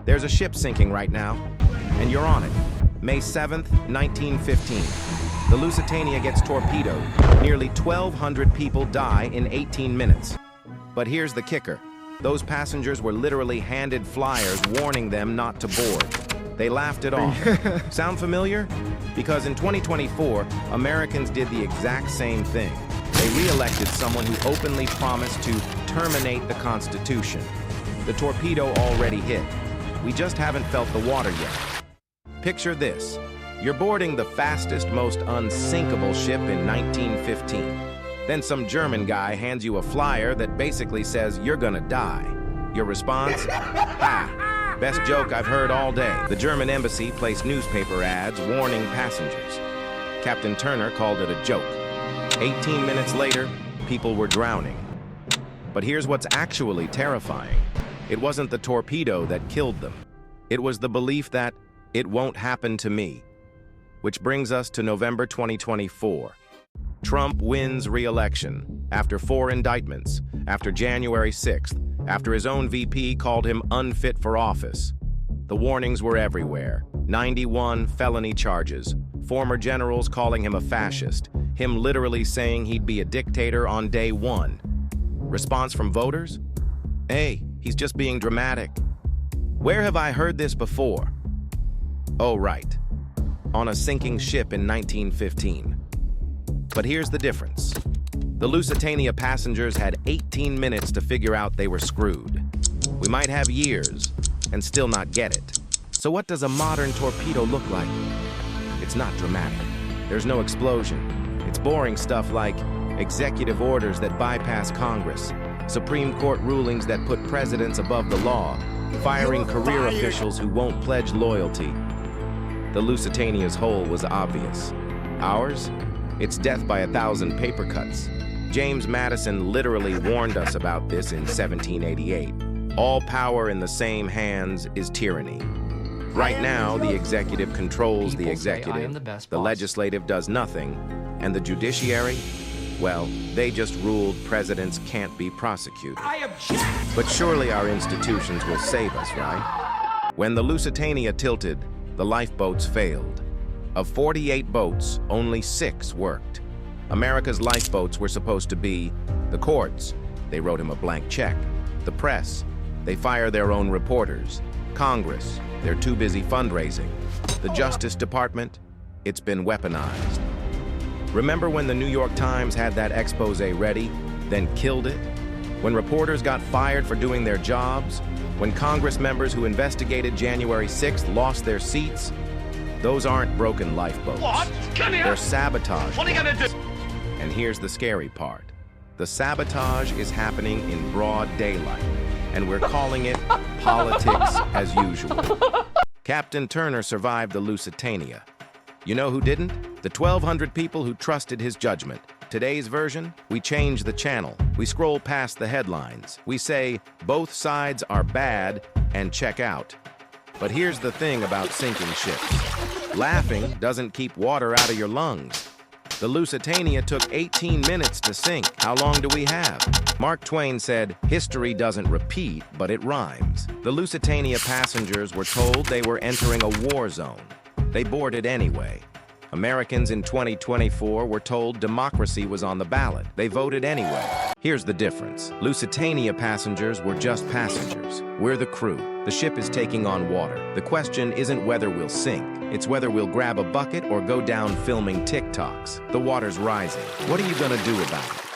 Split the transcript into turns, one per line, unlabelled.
There's a ship sinking right now, and you're on it. May 7th, 1915. The Lusitania gets torpedoed. Nearly 1,200 people die in 18 minutes. But here's the kicker. Those passengers were literally handed flyers warning them not to board. They laughed it off. Sound familiar? Because in 2024, Americans did the exact same thing. They re-elected someone who openly promised to terminate the Constitution. The torpedo already hit. We just haven't felt the water yet. Picture this. You're boarding the fastest, most unsinkable ship in 1915. Then some German guy hands you a flyer that basically says you're gonna die. Your response? Ah, best joke I've heard all day. The German embassy placed newspaper ads warning passengers. Captain Turner called it a joke. 18 minutes later, people were drowning. But here's what's actually terrifying. It wasn't the torpedo that killed them. It was the belief that it won't happen to me. Which brings us to November 2024. Trump wins re-election after 4 indictments, after January 6th, after his own VP called him unfit for office. The warnings were everywhere. 91 felony charges, former generals calling him a fascist, him literally saying he'd be a dictator on day 1. Response from voters? Hey, he's just being dramatic. Where have I heard this before? Oh, right. On a sinking ship in 1915. But here's the difference. The Lusitania passengers had 18 minutes to figure out they were screwed. We might have years and still not get it. So what does a modern torpedo look like? It's not dramatic. There's no explosion. It's boring stuff like executive orders that bypass Congress, Supreme Court rulings that put presidents above the law, firing career officials who won't pledge loyalty. The Lusitania's hole was obvious. Ours? It's death by 1,000 paper cuts. James Madison literally warned us about this in 1788. All power in the same hands is tyranny. Right now, the executive controls the executive, the legislative does nothing, and the judiciary, well, they just ruled presidents can't be prosecuted. But surely our institutions will save us, right? When the Lusitania tilted, the lifeboats failed. Of 48 boats, only 6 worked. America's lifeboats were supposed to be the courts. They wrote him a blank check. The press. They fire their own reporters. Congress. They're too busy fundraising. The Justice Department. It's been weaponized. Remember when the New York Times had that expose ready, then killed it? When reporters got fired for doing their jobs? When Congress members who investigated January 6th lost their seats? Those aren't broken lifeboats.
What? Come here!
They're sabotage.
What are you gonna do?
And here's the scary part. The sabotage is happening in broad daylight, and we're calling it politics as usual. Captain Turner survived the Lusitania. You know who didn't? The 1,200 people who trusted his judgment. Today's version, we change the channel. We scroll past the headlines. We say, both sides are bad, and check out. But here's the thing about sinking ships. Laughing doesn't keep water out of your lungs. The Lusitania took 18 minutes to sink. How long do we have? Mark Twain said, history doesn't repeat, but it rhymes. The Lusitania passengers were told they were entering a war zone. They boarded anyway. Americans in 2024 were told democracy was on the ballot. They voted anyway. Here's the difference. Lusitania passengers were just passengers. We're the crew. The ship is taking on water. The question isn't whether we'll sink. It's whether we'll grab a bucket or go down filming TikToks. The water's rising. What are you gonna do about it?